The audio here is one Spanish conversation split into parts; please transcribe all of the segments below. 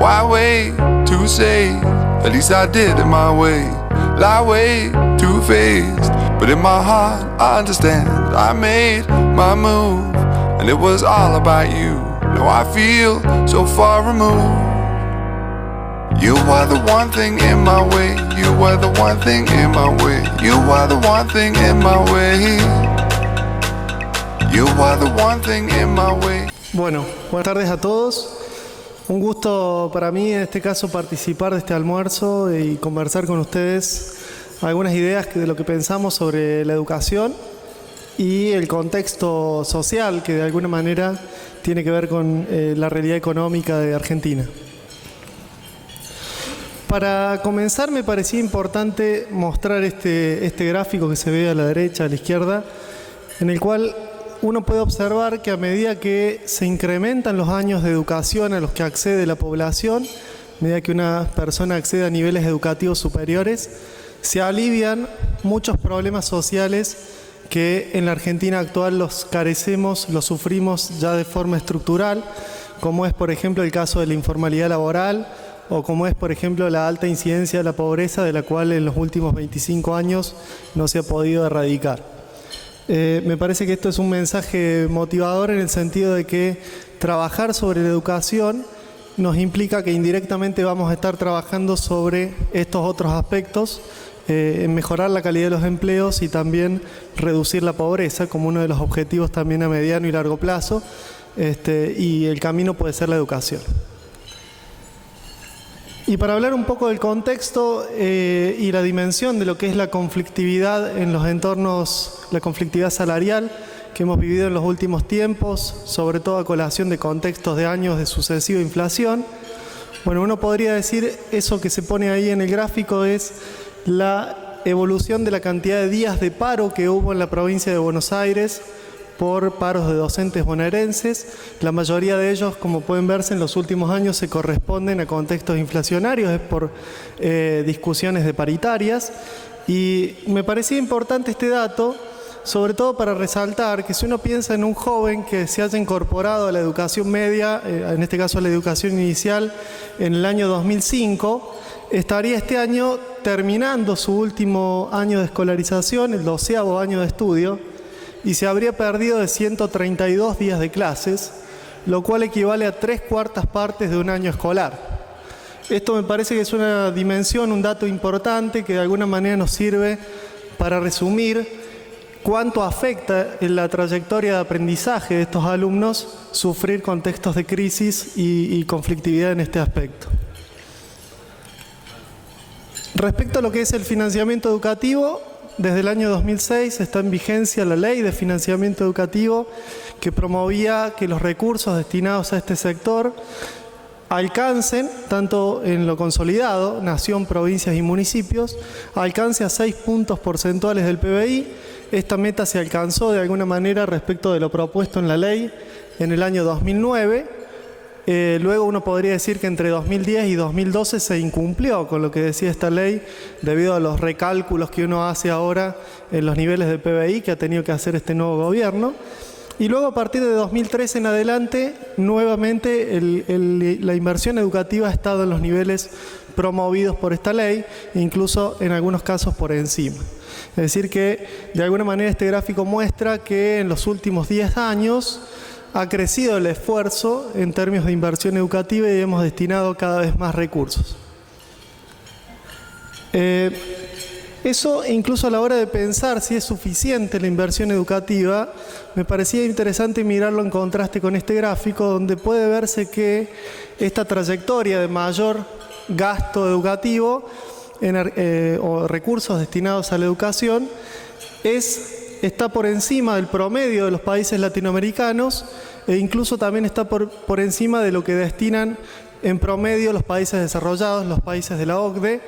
Why wait to say? At least I did it my way. Lie way too faced, but in my heart I understand. I made my move, and it was all about you. Now I feel so far removed. You were the one thing in my way. You were the one thing in my way. You were the one thing in my way. You were the one thing in my way. Bueno, buenas tardes a todos. Un gusto para mí en este caso participar de este almuerzo y conversar con ustedes algunas ideas de lo que pensamos sobre la educación y el contexto social que de alguna manera tiene que ver con la realidad económica de Argentina. Para comenzar me parecía importante mostrar este gráfico que se ve a la derecha, a la izquierda, en el cual uno puede observar que a medida que se incrementan los años de educación a los que accede la población, a medida que una persona accede a niveles educativos superiores, se alivian muchos problemas sociales que en la Argentina actual los carecemos, los sufrimos ya de forma estructural, como es por ejemplo el caso de la informalidad laboral, o como es por ejemplo la alta incidencia de la pobreza, de la cual en los últimos 25 años no se ha podido erradicar. Me parece que esto es un mensaje motivador en el sentido de que trabajar sobre la educación nos implica que indirectamente vamos a estar trabajando sobre estos otros aspectos, en mejorar la calidad de los empleos y también reducir la pobreza como uno de los objetivos también a mediano y largo plazo, y el camino puede ser la educación. Y para hablar un poco del contexto y la dimensión de lo que es la conflictividad en los entornos, la conflictividad salarial que hemos vivido en los últimos tiempos, sobre todo a colación de contextos de años de sucesiva inflación, bueno, uno podría decir eso que se pone ahí en el gráfico es la evolución de la cantidad de días de paro que hubo en la provincia de Buenos Aires por paros de docentes bonaerenses. La mayoría de ellos, como pueden verse en los últimos años, se corresponden a contextos inflacionarios, es por discusiones de paritarias. Y me parecía importante este dato, sobre todo para resaltar que si uno piensa en un joven que se haya incorporado a la educación media, en este caso a la educación inicial, en el año 2005, estaría este año terminando su último año de escolarización, el 12º año de estudio, y se habría perdido de 132 días de clases, lo cual equivale a 3/4 partes de un año escolar. Esto me parece que es una dimensión, un dato importante que de alguna manera nos sirve para resumir cuánto afecta en la trayectoria de aprendizaje de estos alumnos sufrir contextos de crisis y conflictividad en este aspecto. Respecto a lo que es el financiamiento educativo, desde el año 2006 está en vigencia la Ley de Financiamiento Educativo que promovía que los recursos destinados a este sector alcancen, tanto en lo consolidado, nación, provincias y municipios, alcance a 6 puntos porcentuales del PBI. Esta meta se alcanzó de alguna manera respecto de lo propuesto en la ley en el año 2009. Luego uno podría decir que entre 2010 y 2012 se incumplió con lo que decía esta ley debido a los recálculos que uno hace ahora en los niveles de PBI que ha tenido que hacer este nuevo gobierno. Y luego a partir de 2013 en adelante, nuevamente la inversión educativa ha estado en los niveles promovidos por esta ley, incluso en algunos casos por encima. Es decir que de alguna manera este gráfico muestra que en los últimos 10 años ha crecido el esfuerzo en términos de inversión educativa y hemos destinado cada vez más recursos. Eso incluso a la hora de pensar si es suficiente la inversión educativa, me parecía interesante mirarlo en contraste con este gráfico donde puede verse que esta trayectoria de mayor gasto educativo o recursos destinados a la educación está por encima del promedio de los países latinoamericanos e incluso también está por encima de lo que destinan en promedio los países desarrollados, los países de la OCDE,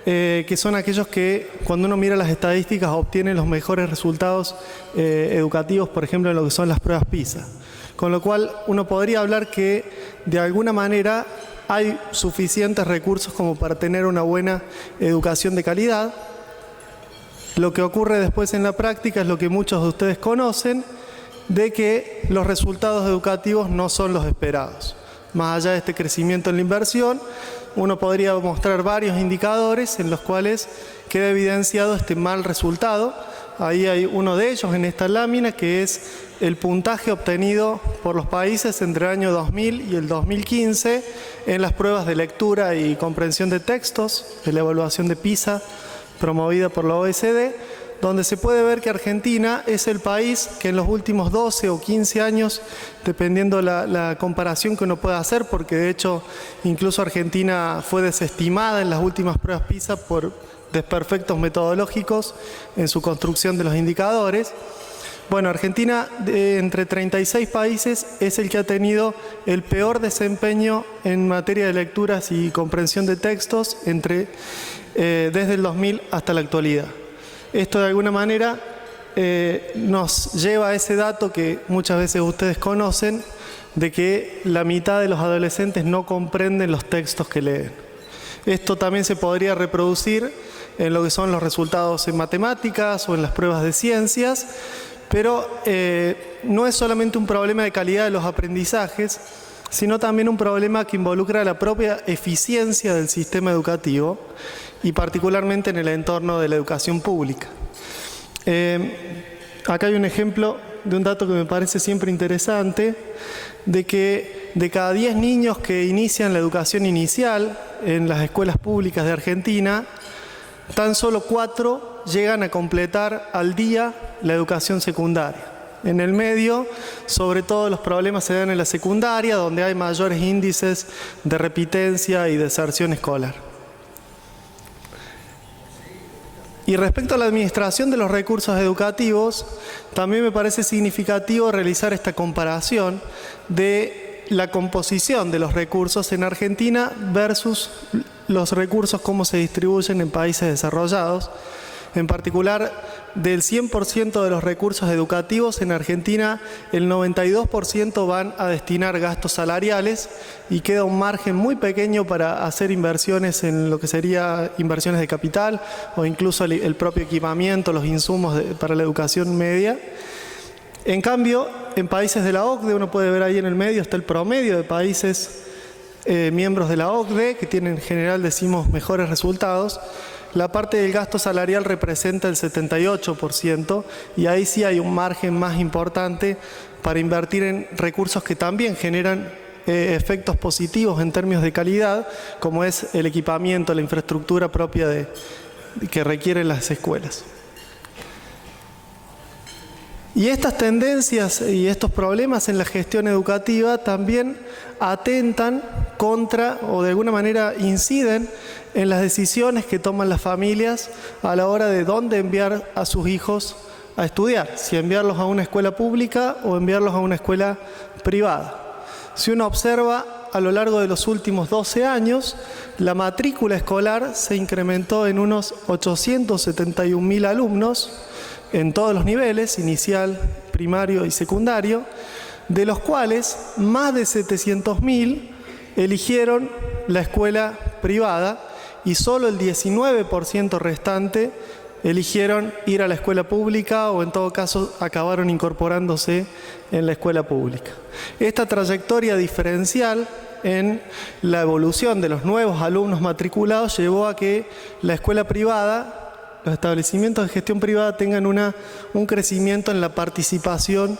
que son aquellos que cuando uno mira las estadísticas obtienen los mejores resultados educativos, por ejemplo en lo que son las pruebas PISA. Con lo cual uno podría hablar que de alguna manera hay suficientes recursos como para tener una buena educación de calidad. Lo que ocurre después en la práctica es lo que muchos de ustedes conocen, de que los resultados educativos no son los esperados. más allá de este crecimiento en la inversión, uno podría mostrar varios indicadores en los cuales queda evidenciado este mal resultado. Ahí hay uno de ellos en esta lámina, que es el puntaje obtenido por los países entre el año 2000 y el 2015 en las pruebas de lectura y comprensión de textos de la evaluación de PISA promovida por la OECD, donde se puede ver que Argentina es el país que en los últimos 12 o 15 años, dependiendo la comparación que uno pueda hacer, porque de hecho incluso Argentina fue desestimada en las últimas pruebas PISA por desperfectos metodológicos en su construcción de los indicadores. Bueno, Argentina, entre 36 países, es el que ha tenido el peor desempeño en materia de lecturas y comprensión de textos desde el 2000 hasta la actualidad. Esto de alguna manera nos lleva a ese dato que muchas veces ustedes conocen, de que la mitad de los adolescentes no comprenden los textos que leen. Esto también se podría reproducir en lo que son los resultados en matemáticas o en las pruebas de ciencias, pero no es solamente un problema de calidad de los aprendizajes, sino también un problema que involucra la propia eficiencia del sistema educativo y particularmente en el entorno de la educación pública. Acá hay un ejemplo de un dato que me parece siempre interesante, de que de cada 10 niños que inician la educación inicial en las escuelas públicas de Argentina, tan solo 4 llegan a completar al día la educación secundaria. En el medio, sobre todo los problemas se dan en la secundaria, donde hay mayores índices de repitencia y deserción escolar. Y respecto a la administración de los recursos educativos, también me parece significativo realizar esta comparación de la composición de los recursos en Argentina versus los recursos cómo se distribuyen en países desarrollados. En particular, del 100% de los recursos educativos en Argentina, el 92% van a destinar gastos salariales y queda un margen muy pequeño para hacer inversiones en lo que sería inversiones de capital o incluso el propio equipamiento, los insumos para la educación media. En cambio, en países de la OCDE, uno puede ver ahí en el medio, está el promedio de países miembros de la OCDE, que tienen en general, decimos, mejores resultados. La parte del gasto salarial representa el 78% y ahí sí hay un margen más importante para invertir en recursos que también generan efectos positivos en términos de calidad, como es el equipamiento, la infraestructura propia que requieren las escuelas. Y estas tendencias y estos problemas en la gestión educativa también atentan contra o de alguna manera inciden en las decisiones que toman las familias a la hora de dónde enviar a sus hijos a estudiar, si enviarlos a una escuela pública o enviarlos a una escuela privada. Si uno observa a lo largo de los últimos 12 años, la matrícula escolar se incrementó en unos 871.000 alumnos en todos los niveles, inicial, primario y secundario, de los cuales más de 700.000 eligieron la escuela privada y solo el 19% restante eligieron ir a la escuela pública o en todo caso acabaron incorporándose en la escuela pública. Esta trayectoria diferencial en la evolución de los nuevos alumnos matriculados llevó a que la escuela privada, los establecimientos de gestión privada tengan un crecimiento en la participación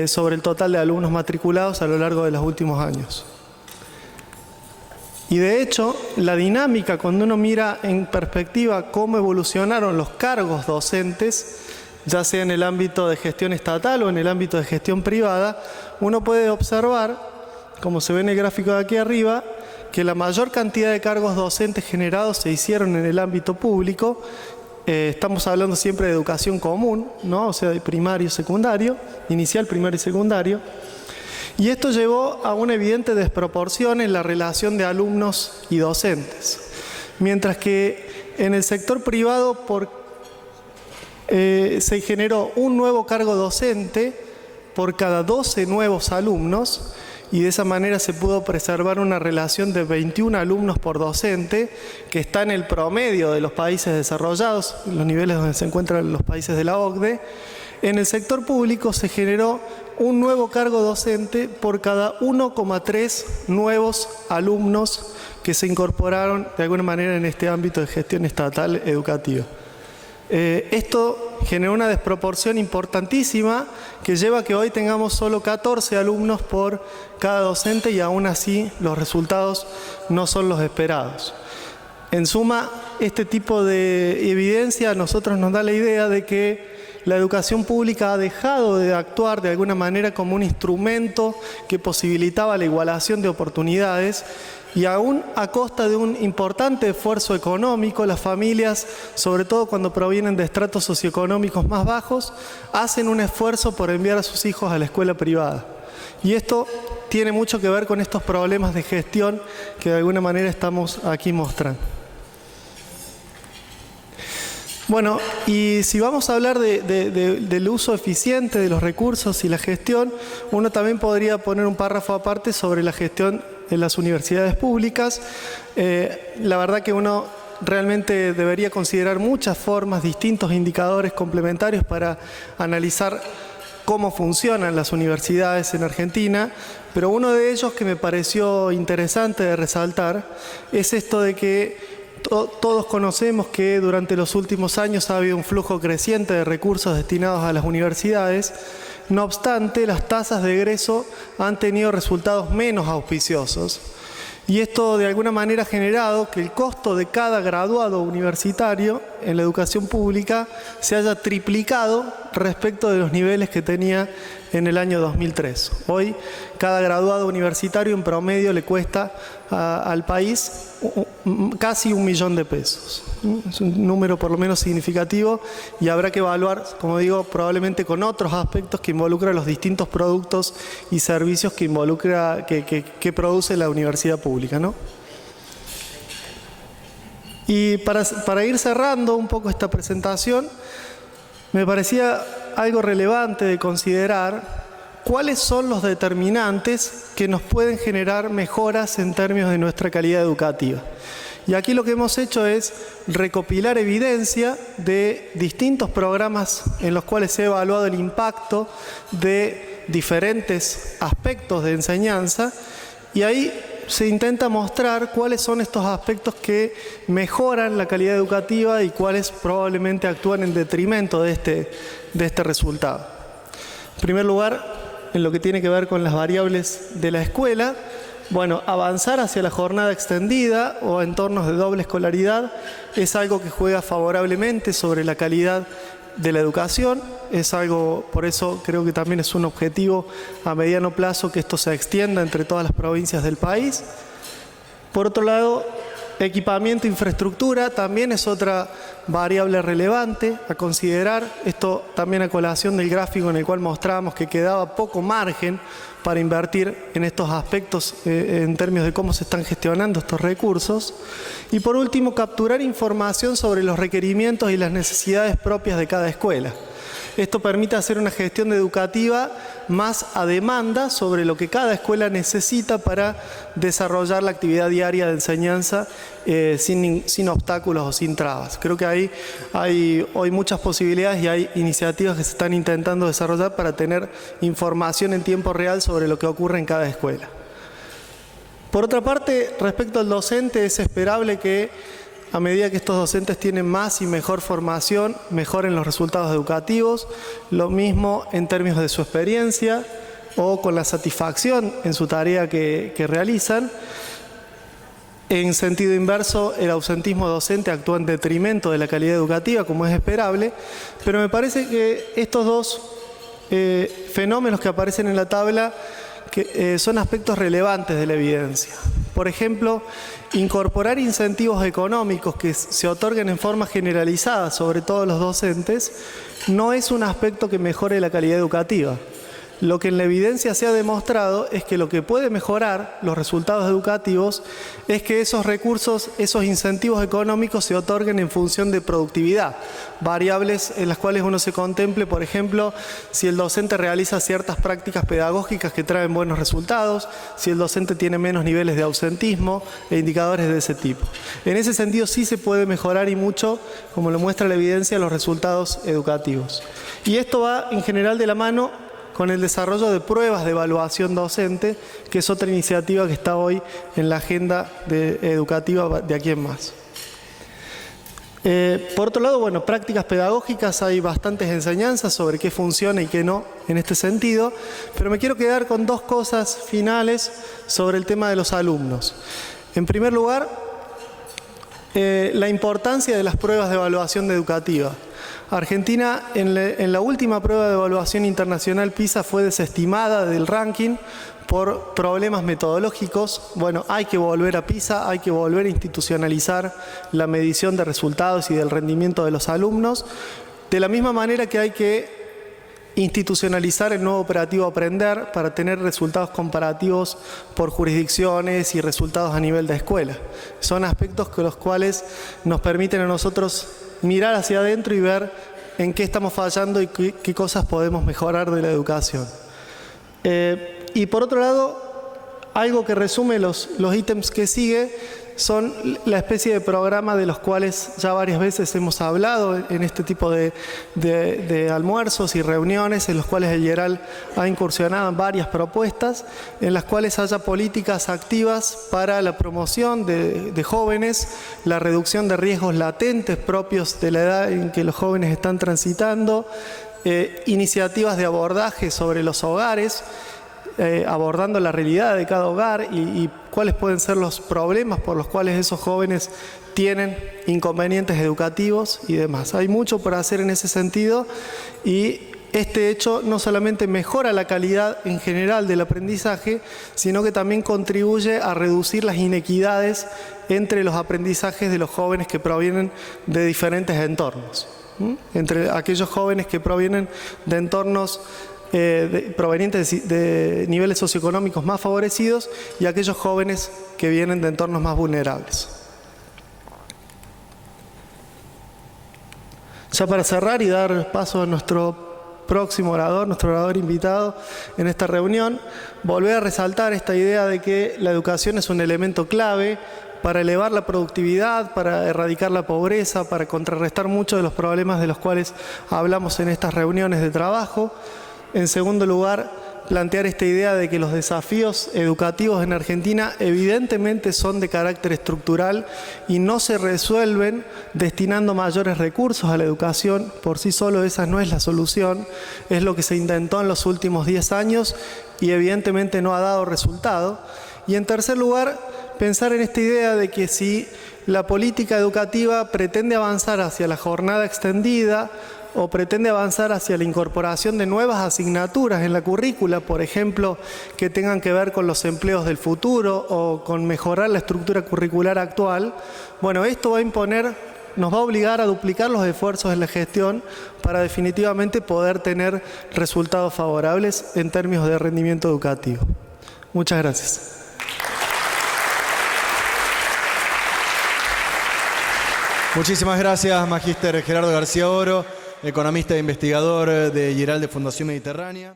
sobre el total de alumnos matriculados a lo largo de los últimos años. Y de hecho, la dinámica, cuando uno mira en perspectiva cómo evolucionaron los cargos docentes, ya sea en el ámbito de gestión estatal o en el ámbito de gestión privada, uno puede observar, como se ve en el gráfico de aquí arriba, que la mayor cantidad de cargos docentes generados se hicieron en el ámbito público. Estamos hablando siempre de educación común, ¿no? O sea, de primario y secundario, inicial, primario y secundario. Y esto llevó a una evidente desproporción en la relación de alumnos y docentes. Mientras que en el sector privado se generó un nuevo cargo docente por cada 12 nuevos alumnos, y de esa manera se pudo preservar una relación de 21 alumnos por docente, que está en el promedio de los países desarrollados, en los niveles donde se encuentran los países de la OCDE. En el sector público se generó un nuevo cargo docente por cada 1,3 nuevos alumnos que se incorporaron de alguna manera en este ámbito de gestión estatal educativa. Esto generó una desproporción importantísima que lleva a que hoy tengamos solo 14 alumnos por cada docente y aún así los resultados no son los esperados. En suma, este tipo de evidencia a nosotros nos da la idea de que la educación pública ha dejado de actuar de alguna manera como un instrumento que posibilitaba la igualación de oportunidades y aún a costa de un importante esfuerzo económico, las familias, sobre todo cuando provienen de estratos socioeconómicos más bajos, hacen un esfuerzo por enviar a sus hijos a la escuela privada. Y esto tiene mucho que ver con estos problemas de gestión que de alguna manera estamos aquí mostrando. Bueno, y si vamos a hablar del uso eficiente de los recursos y la gestión, uno también podría poner un párrafo aparte sobre la gestión en las universidades públicas. La verdad que uno realmente debería considerar muchas formas, distintos indicadores complementarios para analizar cómo funcionan las universidades en Argentina, pero uno de ellos que me pareció interesante de resaltar es esto de que todos conocemos que durante los últimos años ha habido un flujo creciente de recursos destinados a las universidades. No obstante, las tasas de egreso han tenido resultados menos auspiciosos. Y esto de alguna manera ha generado que el costo de cada graduado universitario en la educación pública se haya triplicado respecto de los niveles que tenía en el año 2003. Hoy, cada graduado universitario en promedio le cuesta al país casi 1 millón de pesos. Es un número por lo menos significativo y habrá que evaluar, como digo, probablemente con otros aspectos que involucran los distintos productos y servicios que produce la universidad pública, ¿no? Y para ir cerrando un poco esta presentación, me parecía algo relevante de considerar cuáles son los determinantes que nos pueden generar mejoras en términos de nuestra calidad educativa. Y aquí lo que hemos hecho es recopilar evidencia de distintos programas en los cuales se ha evaluado el impacto de diferentes aspectos de enseñanza y ahí se intenta mostrar cuáles son estos aspectos que mejoran la calidad educativa y cuáles probablemente actúan en detrimento de este resultado. En primer lugar, en lo que tiene que ver con las variables de la escuela, bueno, avanzar hacia la jornada extendida o entornos de doble escolaridad es algo que juega favorablemente sobre la calidad de la educación, es algo, por eso creo que también es un objetivo a mediano plazo que esto se extienda entre todas las provincias del país. Por otro lado, equipamiento e infraestructura también es otra variable relevante a considerar, esto también a colación del gráfico en el cual mostrábamos que quedaba poco margen para invertir en estos aspectos en términos de cómo se están gestionando estos recursos. Y por último, capturar información sobre los requerimientos y las necesidades propias de cada escuela. Esto permite hacer una gestión educativa más a demanda sobre lo que cada escuela necesita para desarrollar la actividad diaria de enseñanza sin obstáculos o sin trabas. Creo que ahí hay hoy muchas posibilidades y hay iniciativas que se están intentando desarrollar para tener información en tiempo real sobre lo que ocurre en cada escuela. Por otra parte, respecto al docente, es esperable que a medida que estos docentes tienen más y mejor formación, mejoren los resultados educativos, lo mismo en términos de su experiencia o con la satisfacción en su tarea que realizan. En sentido inverso, el ausentismo docente actúa en detrimento de la calidad educativa, como es esperable, pero me parece que estos dos fenómenos que aparecen en la tabla son aspectos relevantes de la evidencia. Por ejemplo, incorporar incentivos económicos que se otorguen en forma generalizada sobre todos los docentes no es un aspecto que mejore la calidad educativa. Lo que en la evidencia se ha demostrado es que lo que puede mejorar los resultados educativos es que esos recursos, esos incentivos económicos se otorguen en función de productividad, variables en las cuales uno se contemple, por ejemplo, si el docente realiza ciertas prácticas pedagógicas que traen buenos resultados, si el docente tiene menos niveles de ausentismo e indicadores de ese tipo. En ese sentido sí se puede mejorar y mucho, como lo muestra la evidencia, los resultados educativos. Y esto va en general de la mano con el desarrollo de pruebas de evaluación docente, que es otra iniciativa que está hoy en la agenda educativa de aquí en más. Por otro lado, bueno, prácticas pedagógicas, hay bastantes enseñanzas sobre qué funciona y qué no en este sentido, pero me quiero quedar con dos cosas finales sobre el tema de los alumnos. En primer lugar, la importancia de las pruebas de evaluación educativa. Argentina en la última prueba de evaluación internacional PISA fue desestimada del ranking por problemas metodológicos. Bueno, hay que volver a PISA, hay que volver a institucionalizar la medición de resultados y del rendimiento de los alumnos, de la misma manera que hay que institucionalizar el nuevo operativo Aprender para tener resultados comparativos por jurisdicciones y resultados a nivel de escuela. Son aspectos con los cuales nos permiten a nosotros mirar hacia adentro y ver en qué estamos fallando y qué cosas podemos mejorar de la educación. Y por otro lado, algo que resume los ítems que sigue son la especie de programa de los cuales ya varias veces hemos hablado en este tipo de almuerzos y reuniones, en los cuales el IERAL ha incursionado en varias propuestas, en las cuales haya políticas activas para la promoción de jóvenes, la reducción de riesgos latentes propios de la edad en que los jóvenes están transitando, iniciativas de abordaje sobre los hogares, abordando la realidad de cada hogar y cuáles pueden ser los problemas por los cuales esos jóvenes tienen inconvenientes educativos y demás. Hay mucho por hacer en ese sentido y este hecho no solamente mejora la calidad en general del aprendizaje, sino que también contribuye a reducir las inequidades entre los aprendizajes de los jóvenes que provienen de diferentes entornos. Entre aquellos jóvenes que provienen de entornos provenientes de niveles socioeconómicos más favorecidos y aquellos jóvenes que vienen de entornos más vulnerables. Ya para cerrar y dar paso a nuestro próximo orador, nuestro orador invitado en esta reunión, volver a resaltar esta idea de que la educación es un elemento clave para elevar la productividad, para erradicar la pobreza, para contrarrestar muchos de los problemas de los cuales hablamos en estas reuniones de trabajo. En segundo lugar, plantear esta idea de que los desafíos educativos en Argentina evidentemente son de carácter estructural y no se resuelven destinando mayores recursos a la educación. Por sí solo esa no es la solución, es lo que se intentó en los últimos 10 años y evidentemente no ha dado resultado. Y en tercer lugar, pensar en esta idea de que si la política educativa pretende avanzar hacia la jornada extendida o pretende avanzar hacia la incorporación de nuevas asignaturas en la currícula, por ejemplo, que tengan que ver con los empleos del futuro o con mejorar la estructura curricular actual, bueno, esto va a imponer, nos va a obligar a duplicar los esfuerzos en la gestión para definitivamente poder tener resultados favorables en términos de rendimiento educativo. Muchas gracias. Muchísimas gracias, Magíster Gerardo García Oro, economista e investigador de IERAL de Fundación Mediterránea.